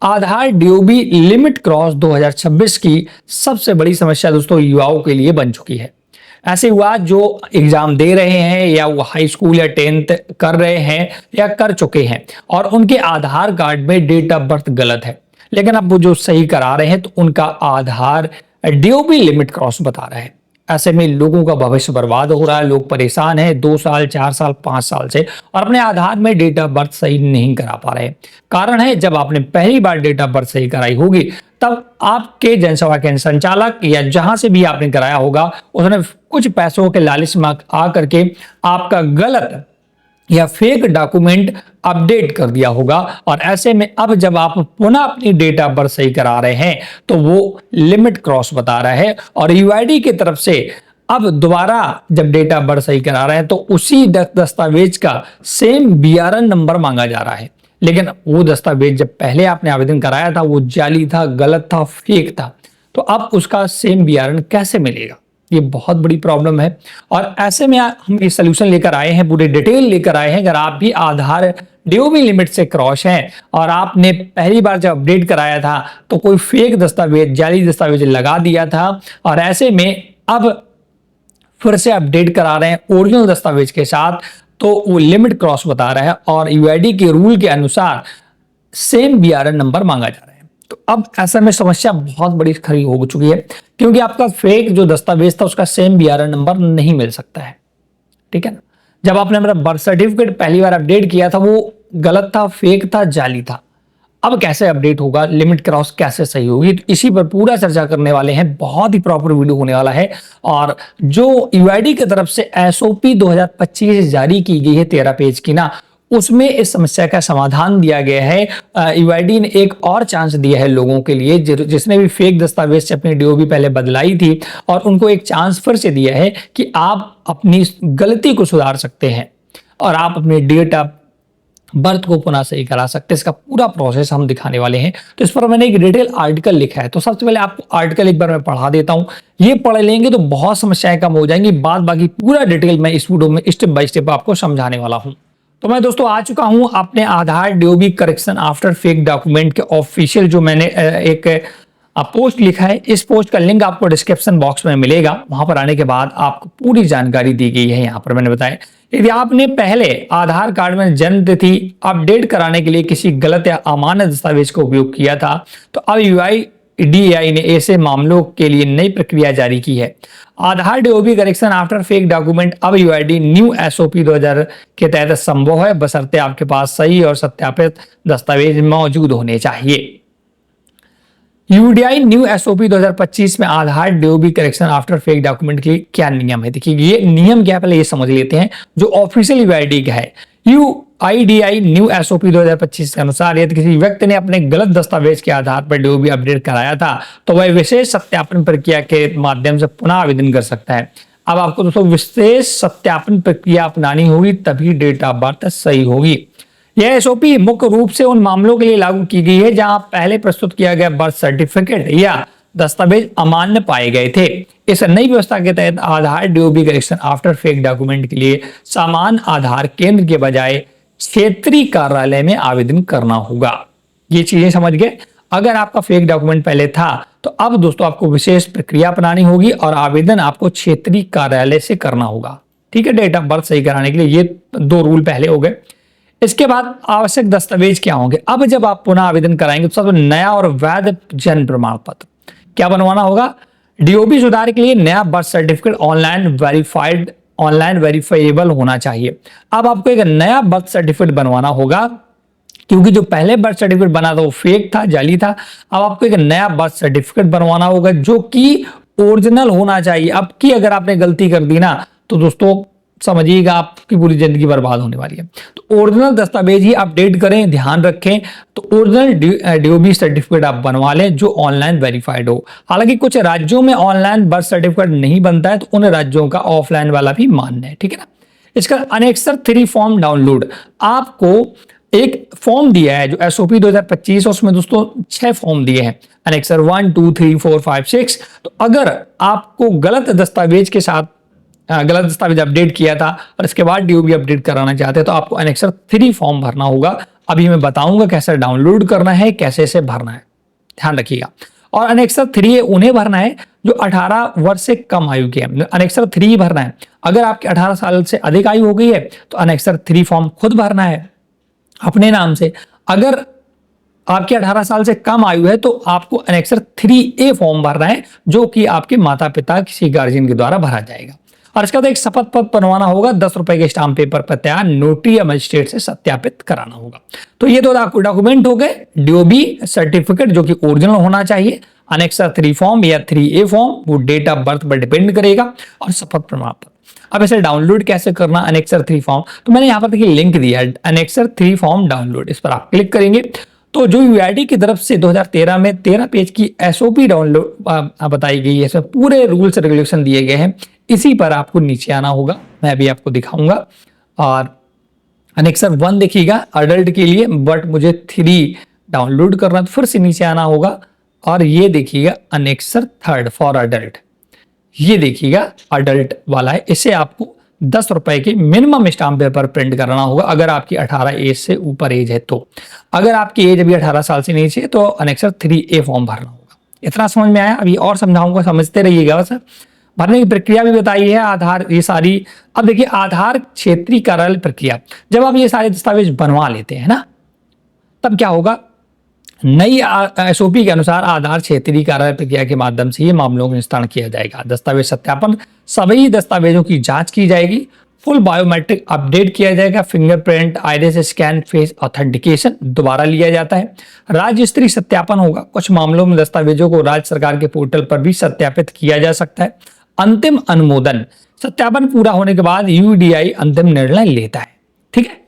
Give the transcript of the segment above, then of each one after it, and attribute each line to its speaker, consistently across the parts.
Speaker 1: आधार DOB limit cross 2026 की सबसे बड़ी समस्या दोस्तों युवाओं के लिए बन चुकी है। ऐसे युवा जो एग्जाम दे रहे हैं या वो हाई स्कूल या 10th कर रहे हैं या कर चुके हैं और उनके आधार कार्ड में डेट ऑफ बर्थ गलत है, लेकिन अब वो जो सही करा रहे हैं तो उनका आधार डीओबी लिमिट क्रॉस बता रहा है। ऐसे में लोगों का भविष्य बर्बाद हो रहा है, लोग परेशान हैं 2 साल 4 साल 5 साल से और अपने आधार में डेट ऑफ बर्थ सही नहीं करा पा रहे। कारण है जब आपने पहली बार डेट ऑफ बर्थ सही कराई होगी तब आपके जनसेवा केंद्र संचालक या जहां से भी आपने कराया होगा उसने कुछ पैसों के लालच में आकर के आपका गलत या फेक डॉक्यूमेंट अपडेट कर दिया होगा और ऐसे में अब जब आप पुनः अपनी डेट ऑफ बर्थ सही करा रहे हैं तो वो लिमिट क्रॉस बता रहा है और यूआईडी की तरफ से अब दोबारा जब डेट ऑफ बर्थ सही करा रहे हैं तो उसी दस्तावेज का सेम बीआरएन नंबर मांगा जा रहा है, लेकिन वो दस्तावेज जब पहले आपने आवेदन कराया था वो जाली था, गलत था, फेक था, तो अब उसका सेम बीआरएन कैसे मिलेगा? ये बहुत बड़ी प्रॉब्लम है और ऐसे में हम ये सोल्यूशन लेकर आए हैं, पूरे डिटेल लेकर आए हैं। अगर आप भी आधार डीओबी लिमिट से क्रॉस हैं और आपने पहली बार जब अपडेट कराया था तो कोई फेक दस्तावेज, जाली दस्तावेज लगा दिया था और ऐसे में अब फिर से अपडेट करा रहे हैं ओरिजिनल दस्तावेज के साथ, तो वो लिमिट क्रॉस बता रहा है और यूआईडी के रूल के अनुसार सेम बीआरएन नंबर मांगा जा रहा है। तो अब ऐसा में समस्या बहुत बड़ी खड़ी हो चुकी है क्योंकि आपका फेक जो दस्तावेज था उसका सेम बीआरएन नंबर नहीं मिल सकता है, ठीक है ना। जब आपने मेरा बर्थ सर्टिफिकेट पहली बार अपडेट किया था वो गलत था, फेक था, जाली था, अब कैसे अपडेट होगा, लिमिट क्रॉस कैसे सही होगी, तो इसी पर पूरा चर्चा करने वाले हैं। बहुत ही प्रॉपर वीडियो होने वाला है और जो यूआईडी की तरफ से एसओपी 2025 जारी की गई है 13 पेज की ना, उसमें इस समस्या का समाधान दिया गया है। यूआईडी ने एक और चांस दिया है लोगों के लिए जिसने भी फेक दस्तावेज से अपनी डीओबी पहले बदलाई थी और उनको एक चांस फिर से दिया है कि आप अपनी गलती को सुधार सकते हैं और आप अपनी डेट ऑफ बर्थ को पुनः सही करा सकते हैं। इसका पूरा प्रोसेस हम दिखाने वाले हैं। तो इस पर मैंने एक डिटेल आर्टिकल लिखा है, तो सबसे पहले आपको आर्टिकल एक बार मैं पढ़ा देता हूं। ये पढ़ लेंगे तो बहुत समस्याएं कम हो जाएंगी। बाद बाकी पूरा डिटेल मैं इस वीडियो में स्टेप बाय स्टेप आपको समझाने वाला हूं। तो मैं दोस्तों आ चुका हूं अपने Aadhaar DOB correction after fake document के ऑफिशियल जो मैंने एक पोस्ट लिखा है, इस पोस्ट का लिंक आपको डिस्क्रिप्शन बॉक्स में मिलेगा। वहां पर आने के बाद आपको पूरी जानकारी दी गई है। यहाँ पर मैंने बताया यदि आपने पहले आधार कार्ड में जन्म तिथि अपडेट कराने के लिए किसी गलत या अमान्य दस्तावेज का उपयोग किया था तो अब यूआईडीएआई ने ऐसे मामलों के लिए नई प्रक्रिया जारी की है। Aadhaar DOB correction after fake document अब यूआईडी न्यू एसओपी 2000 के तहत संभव है, बशर्ते आपके पास सही और सत्यापित दस्तावेज मौजूद होने चाहिए। यूडीआई न्यू एसओपी 2025 में Aadhaar DOB correction after fake document के क्या नियम है, देखिए ये नियम क्या है पहले ये समझ लेते हैं। जो ऑफिशियल यूआईडी का है, यूआईडीआई न्यू एसओपी 2025 के अनुसार यदि किसी व्यक्ति ने अपने गलत दस्तावेज के आधार पर डीओबी अपडेट कराया था तो वह विशेष सत्यापन प्रक्रिया के माध्यम से पुनः आवेदन कर सकता है। अब आपको दोस्तों विशेष सत्यापन प्रक्रिया अपनानी होगी तभी डेट ऑफ बर्थ सही होगी। यह एसओपी मुख्य रूप से उन मामलों के लिए लागू की गई है जहां पहले प्रस्तुत किया गया बर्थ सर्टिफिकेट या दस्तावेज अमान्य पाए गए थे। इस नई व्यवस्था के तहत Aadhaar DOB correction after fake document के लिए सामान्य आधार केंद्र के बजाय क्षेत्रीय कार्यालय में आवेदन करना होगा। ये चीजें समझ गए। अगर आपका फेक डॉक्यूमेंट पहले था तो अब दोस्तों आपको विशेष प्रक्रिया अपनानी होगी और आवेदन आपको क्षेत्रीय कार्यालय से करना होगा, ठीक है, डेट ऑफ बर्थ सही कराने के लिए। ये 2 रूल पहले हो गए। इसके बाद आवश्यक दस्तावेज क्या होंगे। अब जब आप पुनः आवेदन कराएंगे तो सबसे नया और वैध जन्म प्रमाण पत्र क्या बनवाना होगा। डीओबी सुधार के लिए नया बर्थ सर्टिफिकेट ऑनलाइन वेरीफाइबल होना चाहिए। अब आपको एक नया बर्थ सर्टिफिकेट बनवाना होगा क्योंकि जो पहले बर्थ सर्टिफिकेट बना था वो फेक था, जाली था। अब आपको एक नया बर्थ सर्टिफिकेट बनवाना होगा जो कि ओरिजिनल होना चाहिए। अब की अगर आपने गलती कर दी ना तो दोस्तों समझिएगा आपकी पूरी जिंदगी बर्बाद होने वाली है। तो ओरिजिनल दस्तावेज ही अपडेट करें, ध्यान रखें। तो ओरिजिनल डीओबी सर्टिफिकेट आप बनवा लें जो ऑनलाइन वेरीफाइड हो। हालांकि कुछ राज्यों में ऑनलाइन बर्थ सर्टिफिकेट नहीं बनता है तो उन राज्यों का ऑफलाइन वाला भी मान्य है, ठीक है ना। इसका अनेक्सर 3 फॉर्म डाउनलोड, आपको एक फॉर्म दिया है जो एसओपी 2025, उसमें दोस्तों 6 फॉर्म दिए हैं, अनेक्सर 1, 2, 3, 4, 5, 6। तो अगर आपको गलत दस्तावेज के साथ गलत दस्तावेज अपडेट किया था और इसके बाद डीओबी अपडेट कराना चाहते हैं तो आपको एनेक्सर 3 फॉर्म भरना होगा अभी मैं बताऊंगा कैसे डाउनलोड करना है, कैसे इसे भरना है, ध्यान रखिएगा। और अनेक्सर 3 उन्हें भरना है जो 18 वर्ष से कम आयु के हैं, अनेक्सर 3 भरना है। अगर आपके 18 साल से अधिक आयु हो गई है तो अनेक्सर 3 फॉर्म खुद भरना है अपने नाम से। अगर आपके 18 साल से कम आयु है तो आपको अनेक्सर 3A फॉर्म भरना है, जो कि आपके माता पिता किसी गार्जियन के द्वारा भरा जाएगा। और इसके बाद एक शपथ पत्र बनवाना होगा, 10 रुपए के स्टाम्प पेपर पर तैयार, नोटरी या मजिस्ट्रेट से सत्यापित कराना होगा। तो ये दो डॉक्यूमेंट हो गए, डीओबी सर्टिफिकेट जो कि ओरिजिनल होना चाहिए, अनेक्सर 3 फॉर्म या 3A फॉर्म, वो डेट ऑफ बर्थ पर डिपेंड करेगा, और शपथ प्रमाण पत्र। अब इसे डाउनलोड कैसे करना अनेक्सर 3 फॉर्म, तो मैंने यहाँ पर देखिए लिंक दिया है, अनेक्सर 3 फॉर्म डाउनलोड, इस पर आप क्लिक करेंगे तो जो यूआईडी की तरफ से 2013 में 13 पेज की एसओपी डाउनलोड बताई गई है, इसमें पूरे रूल्स रेगुलेशन दिए गए हैं, इसी पर आपको नीचे आना होगा, मैं अभी आपको दिखाऊंगा। और अनेक्सर 1 देखिएगा अडल्ट के लिए, बट मुझे 3 डाउनलोड करना, तो फिर से नीचे आना होगा। और ये देखिएगा अनेक्सर 3 फॉर अडल्ट, ये देखिएगा अडल्ट वाला है, इसे आपको 10 रुपए के मिनिमम स्टाम्प पेपर प्रिंट कराना होगा अगर आपकी 18 एज से ऊपर एज है। तो अगर आपकी एज अभी 18 साल से नीचे है तो अनेक्सर 3A फॉर्म भरना होगा। इतना समझ में आया? अभी और समझाऊंगा, समझते रहिएगा। बस भरने की प्रक्रिया भी बताई है, आधार ये सारी। अब देखिए आधार क्षेत्रीय कार्यालय प्रक्रिया, जब आप ये सारे दस्तावेज बनवा लेते हैं ना, तब क्या होगा, नई एसओपी के अनुसार आधार क्षेत्रीय कार्यालय प्रक्रिया के माध्यम से ये मामलों का निस्तारण किया जाएगा। दस्तावेज सत्यापन, सभी दस्तावेजों की जांच की जाएगी, फुल बायोमेट्रिक अपडेट किया जाएगा, fingerprint, iris scan, face authentication दोबारा लिया जाता है, राज्य स्तरीय सत्यापन होगा। कुछ मामलों में दस्तावेजों को राज्य सरकार के पोर्टल पर भी सत्यापित किया जा सकता है। अंतिम अनुमोदन, सत्यापन पूरा होने के बाद यूडीआई अंतिम निर्णय लेता है। ठीक है,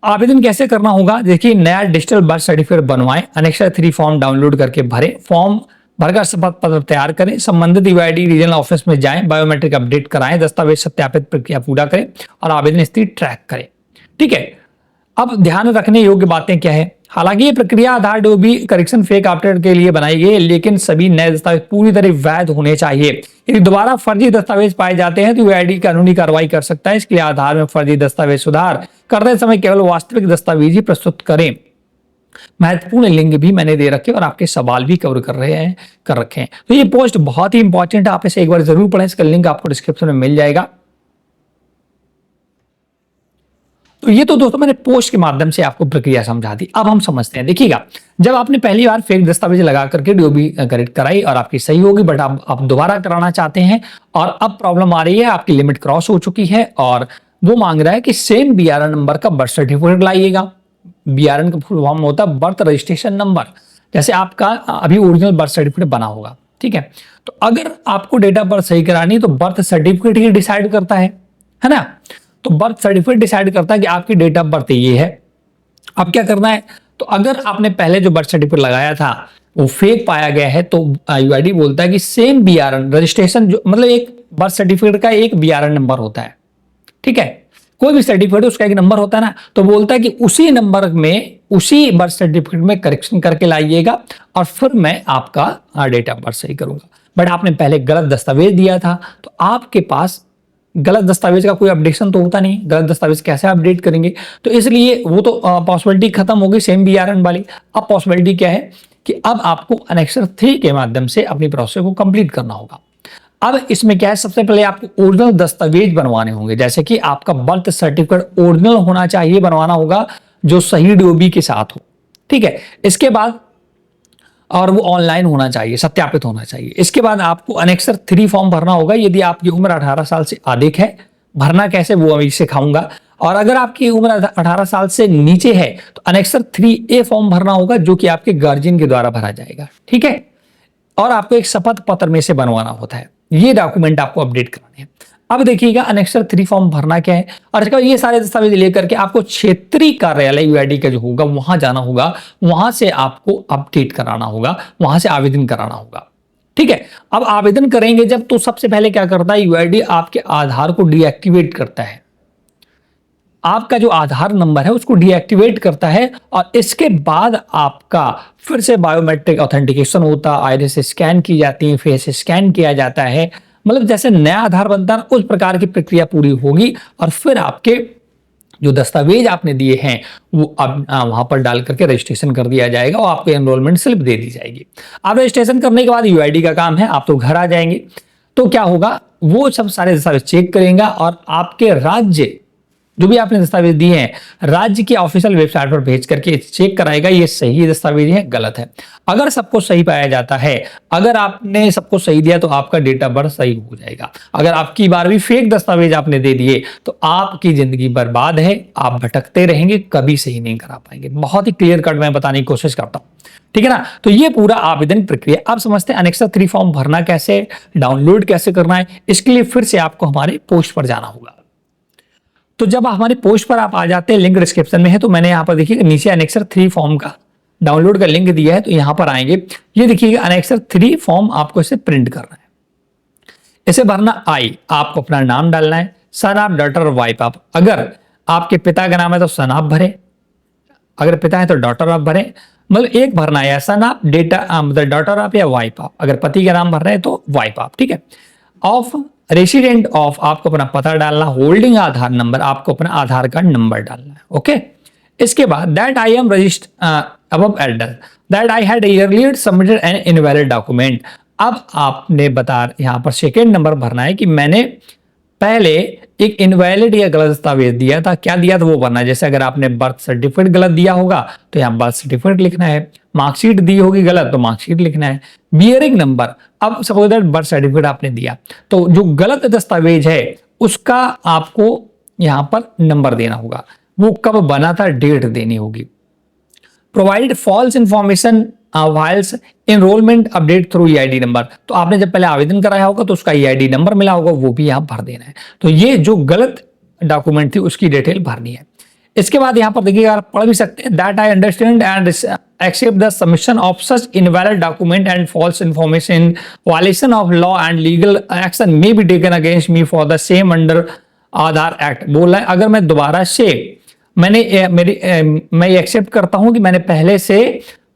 Speaker 1: आवेदन कैसे करना होगा, देखिए नया डिजिटल बर्थ सर्टिफिकेट बनवाएं, अनेक्सर 3 फॉर्म डाउनलोड करके भरें, फॉर्म भरकर शपथ पत्र तैयार करें, संबंधित यूआईडी रीजनल ऑफिस में जाएं, बायोमेट्रिक अपडेट कराएं, दस्तावेज सत्यापित प्रक्रिया पूरा करें और आवेदन स्थिति ट्रैक करें। ठीक है, अब ध्यान रखने योग्य बातें क्या है, हालांकि ये प्रक्रिया आधार डीओबी करेक्शन फेक अपडेट के लिए बनाई गई है, लेकिन सभी नए दस्तावेज पूरी तरह वैध होने चाहिए। यदि दोबारा फर्जी दस्तावेज पाए जाते हैं तो यूआईडी कानूनी कार्रवाई कर सकता है। इसके लिए आधार में फर्जी दस्तावेज सुधार करते समय केवल वास्तविक दस्तावेज ही प्रस्तुत करें। महत्वपूर्ण लिंक भी मैंने दे रखे और आपके सवाल भी कवर कर रखे हैं। तो ये पोस्ट बहुत ही इंपॉर्टेंट है, आप इसे एक बार जरूर पढ़ें, इसका लिंक आपको डिस्क्रिप्शन में मिल जाएगा। तो ये तो दोस्तों मैंने पोस्ट के माध्यम से आपको प्रक्रिया समझा दी। अब हम समझते हैं, देखिएगा जब आपने पहली बार फेक दस्तावेज लगा करके डीओबी करेक्ट कराई और आपकी सही होगी, बट आप दोबारा कराना चाहते हैं और अब प्रॉब्लम आ रही है, आपकी लिमिट क्रॉस हो चुकी है और वो मांग रहा है कि सेम बीआरएन नंबर का बर्थ सर्टिफिकेट लाइएगा। बीआरएन का फुल फॉर्म होता है बर्थ रजिस्ट्रेशन नंबर, जैसे आपका अभी ओरिजिनल बर्थ सर्टिफिकेट बना होगा। ठीक है, तो अगर आपको डेट ऑफ बर्थ सही करानी तो बर्थ सर्टिफिकेट ही डिसाइड करता है ना। तो बर्थ सर्टिफिकेट डिसाइड करता है कि आपकी डेट ऑफ बर्थ ये है। अब क्या करना है, तो अगर आपने पहले जो बर्थ सर्टिफिकेट लगाया था वो फेक पाया गया है तो यूआईडी बोलता है कि सेम बीआरएन रजिस्ट्रेशन, जो मतलब एक बर्थ सर्टिफिकेट का एक बीआरएन नंबर होता है। ठीक है, कोई भी सर्टिफिकेट उसका एक नंबर होता है ना, तो बोलता है कि उसी नंबर में उसी बर्थ सर्टिफिकेट में करेक्शन करके लाइएगा और फिर मैं आपका डेट ऑफ बर्थ सही करूंगा। बट आपने पहले गलत दस्तावेज दिया था, तो आपके पास गलत दस्तावेज का कोई अपडेशन तो होता नहीं, गलत दस्तावेज कैसे अपडेट करेंगे, तो इसलिए वो तो पॉसिबिलिटी खत्म हो गई सेम बीआरएन वाली। अब पॉसिबिलिटी क्या है कि अब आपको अनेक्सर 3 के माध्यम से अपनी प्रोसेस को कंप्लीट करना होगा। अब इसमें क्या है, सबसे पहले आपको ओरिजिनल दस्तावेज बनवाने होंगे, जैसे कि आपका बर्थ सर्टिफिकेट ओरिजिनल होना चाहिए, बनवाना होगा जो सही डीओबी के साथ हो। ठीक है, इसके बाद और वो ऑनलाइन होना चाहिए, सत्यापित होना चाहिए। इसके बाद आपको अनेक्सर 3 फॉर्म भरना होगा यदि आपकी उम्र 18 साल से अधिक है। भरना कैसे वो अभी सिखाऊंगा। और अगर आपकी उम्र 18 साल से नीचे है तो अनेक्सर 3A फॉर्म भरना होगा जो कि आपके गार्जियन के द्वारा भरा जाएगा। ठीक है, और आपको एक शपथ पत्र में से बनवाना होता है, ये डॉक्यूमेंट आपको अपडेट कराने हैं। अब देखिएगा अनेक्सर 3 फॉर्म भरना क्या है, और इसके बाद ये सारे दस्तावेज लेकर के आपको क्षेत्रीय कार्यालय यूआईडी का जो होगा वहां जाना होगा, वहां से आपको अपडेट कराना होगा, वहां से आवेदन कराना होगा। ठीक है, अब आवेदन करेंगे जब, तो सबसे पहले क्या करता है यूआईडी आपके आधार को डीएक्टिवेट करता है, आपका जो आधार नंबर है उसको डीएक्टिवेट करता है और इसके बाद आपका फिर से बायोमेट्रिक ऑथेंटिकेशन होता, आइरिस स्कैन की जाती है, फेस स्कैन किया जाता है, मतलब जैसे नया आधार बनता है उस प्रकार की प्रक्रिया पूरी होगी और फिर आपके जो दस्तावेज आपने दिए हैं वो अब वहां पर डाल करके रजिस्ट्रेशन कर दिया जाएगा और आपको एनरोलमेंट स्लिप दे दी जाएगी। अब रजिस्ट्रेशन करने के बाद यूआईडी का काम है, आप तो घर आ जाएंगे। तो क्या होगा, वो सब सारे दस्तावेज चेक करेगा और आपके राज्य जो भी आपने दस्तावेज दिए हैं राज्य की ऑफिशियल वेबसाइट पर भेज करके चेक कराएगा ये सही दस्तावेज है गलत है। अगर सबको सही पाया जाता है, अगर आपने सबको सही दिया तो आपका डेट ऑफ बर्थ सही हो जाएगा। अगर आपकी बार भी फेक दस्तावेज आपने दे दिए तो आपकी जिंदगी बर्बाद है, आप भटकते रहेंगे, कभी सही नहीं करा पाएंगे। बहुत ही क्लियर कट मैं बताने की कोशिश करता हूं, ठीक है ना। तो ये पूरा आवेदन प्रक्रिया आप समझते हैं। एनेक्सर 3 फॉर्म भरना कैसे, डाउनलोड कैसे करना है, इसके लिए फिर से आपको हमारे पोस्ट पर जाना होगा। तो जब हमारे पोस्ट पर आप आ जाते हैं, लिंक डिस्क्रिप्शन में है, तो मैंने यहां पर देखिए नीचे एनेक्सर 3 फॉर्म का डाउनलोड का लिंक दिया है, तो यहां पर आएंगे, ये देखिएगा एनेक्सर 3 फॉर्म आपको इसे प्रिंट करना है। इसे भरना आपको अपना नाम डालना है, son of, daughter, wife of. अगर आपके पिता का नाम है तो सन ऑफ भरे, अगर पिता है तो डॉटर ऑफ भरे, मतलब एक भरना है, सन ऑफ, डेटा मतलब डॉटर ऑफ या वाइफ ऑफ। अगर पति का नाम भर रहे हैं तो वाइफ ऑफ, ठीक है। ऑफ, रेसिडेंट ऑफ, आपको अपना पता डालना। होल्डिंग आधार नंबर, आपको अपना आधार कार्ड नंबर डालना है, ओके। इसके बाद that I am registered above Elder, that I had earlier submitted N invalid document. अब आपने यहां पर सेकेंड नंबर भरना है कि मैंने पहले एक इनवैलिड या गलत दस्तावेज दिया था, क्या दिया था वो भरना है। जैसे अगर आपने बर्थ सर्टिफिकेट गलत दिया होगा तो यहाँ बर्थ सर्टिफिकेट लिखना है, मार्कशीट दी होगी गलत तो मार्कशीट लिखना है। बियरिंग नंबर, अब सपोज दैट बर्थ सर्टिफिकेट आपने दिया तो जो गलत दस्तावेज है उसका आपको यहाँ पर नंबर देना होगा, वो कब बना था डेट देनी होगी। Provide false information while enrolment update through EID number, तो आपने जब पहले आवेदन कराया होगा तो उसका ईआईडी नंबर मिला होगा, वो भी यहाँ भर देना है। तो ये जो गलत डॉक्यूमेंट थी उसकी डिटेल भरनी है। इसके बाद यहाँ पर देखिएगा, आप पढ़ भी सकते हैं, that I understand and accept the submission of such invalid document and false information, violation of law and legal action may be taken against me for the same under Aadhaar act. बोल रहा है अगर मैं दोबारा से मैं एक्सेप्ट करता हूं कि मैंने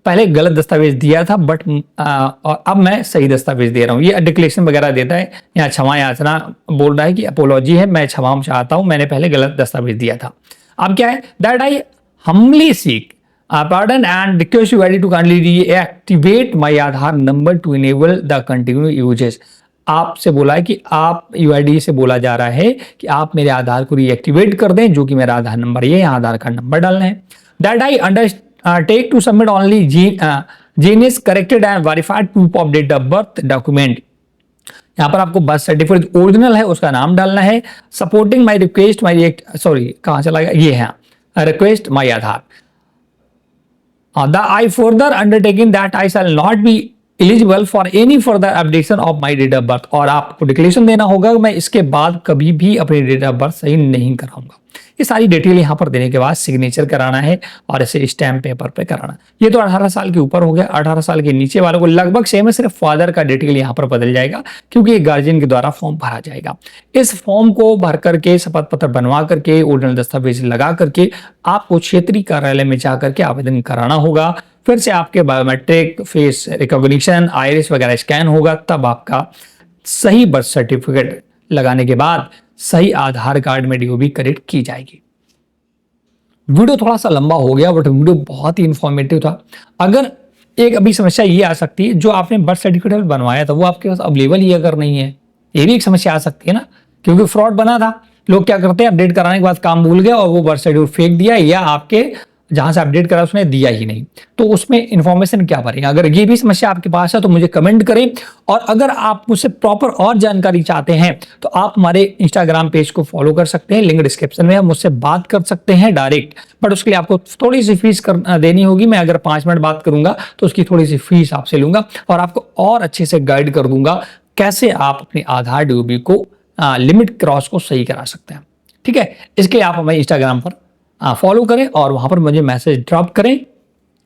Speaker 1: पहले गलत दस्तावेज दिया था बट और अब मैं सही दस्तावेज दे रहा हूं, ये डिक्लेरेशन वगैरह देता है। यहाँ क्षमा याचना बोल रहा है कि अपोलॉजी है, मैं क्षमा चाहता हूं, मैंने पहले गलत दस्तावेज दिया था। अब क्या है, that I humbly seek pardon and request you to kindly reactivate my Aadhaar number to enable the continue uses. आपसे बोला है कि आप यूआईडी से बोला जा रहा है कि आप मेरे आधार को रीएक्टिवेट कर दें, जो कि मेरा आधार नंबर ये यहाँ आधार कार्ड नंबर डालना है। That I take to submit only genius corrected and verified proof of date of birth document. यहाँ पर आपको बर्थ सर्टिफिकेट ओरिजिनल है उसका नाम डालना है। सपोर्टिंग माई रिक्वेस्ट कहाँ चला गया, ये है request my Aadhaar. The I further undertaking that I shall not be eligible for any further updation of my date of birth, और आपको डिक्लेरेशन देना होगा मैं इसके बाद कभी भी अपनी डेट ऑफ बर्थ सही नहीं कराऊंगा। ये सारी डिटेल यहाँ पर देने के बाद सिग्नेचर कराना है और इसे स्टैम्प पेपर पे कराना। ये तो 18 साल के ऊपर हो गया, 18 साल के नीचे वालों को लगभग सेम है, सिर्फ फादर का डिटेल यहाँ पर बदल जाएगा क्योंकि गार्जियन के द्वारा फॉर्म भरा जाएगा। इस फॉर्म को भर करके शपथ पत्र बनवा करके ओरिजिनल दस्तावेज लगा करके आपको क्षेत्रीय कार्यालय में जा करके आवेदन कराना होगा। फिर से आपके बायोमेट्रिक, फेस रिकॉग्निशन, आइरिस वगैरह स्कैन होगा, तब आपका सही बर्थ सर्टिफिकेट लगाने के बाद सही आधार कार्ड में डीओबी करेक्ट की जाएगी। वीडियो थोड़ा सा लंबा हो गया बट वीडियो बहुत ही इंफॉर्मेटिव था। अगर एक अभी समस्या ये आ सकती है, जो आपने बर्थ सर्टिफिकेट बनवाया था वो आपके पास अवेलेबल ही अगर नहीं है, ये भी एक समस्या आ सकती है ना, क्योंकि फ्रॉड बना था। लोग क्या करते हैं, अपडेट कराने के बाद काम भूल गया और वो बर्थ सर्टिफिकेट फेंक दिया, या आपके जहां से अपडेट करा उसने दिया ही नहीं, तो उसमें इंफॉर्मेशन क्या भरेगा। अगर ये भी समस्या आपके पास है तो मुझे कमेंट करें, और अगर आप मुझसे प्रॉपर और जानकारी चाहते हैं तो आप हमारे इंस्टाग्राम पेज को फॉलो कर सकते हैं, लिंक डिस्क्रिप्शन में, मुझसे बात कर सकते हैं डायरेक्ट, बट उसके लिए आपको थोड़ी सी फीस देनी होगी। मैं अगर 5 मिनट बात करूंगा तो उसकी थोड़ी सी फीस आपसे लूंगा और आपको और अच्छे से गाइड कर दूंगा कैसे आप अपने आधार डीओबी को लिमिट क्रॉस को सही करा सकते हैं। ठीक है, इसके लिए आप हमें इंस्टाग्राम पर फॉलो करें और वहां पर मुझे मैसेज ड्रॉप करें,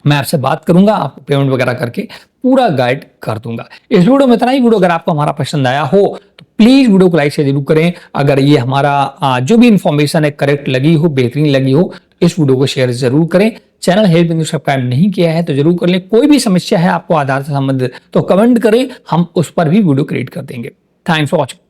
Speaker 1: मैं आपसे बात करूंगा, आपको पेमेंट वगैरह करके पूरा गाइड कर दूंगा। इस वीडियो में इतना ही। वीडियो अगर आपको हमारा पसंद आया हो तो प्लीज वीडियो को लाइक से जरूर करें। अगर ये हमारा जो भी इंफॉर्मेशन है करेक्ट लगी हो, बेहतरीन लगी हो, इस वीडियो को शेयर जरूर करें। चैनल हेल्प इंग्लिश सब्सक्राइब नहीं किया है तो जरूर कर लें। कोई भी समस्या है आपको आधार से संबंधित तो कमेंट करें, हम उस पर भी वीडियो क्रिएट कर देंगे। Thanks for watching.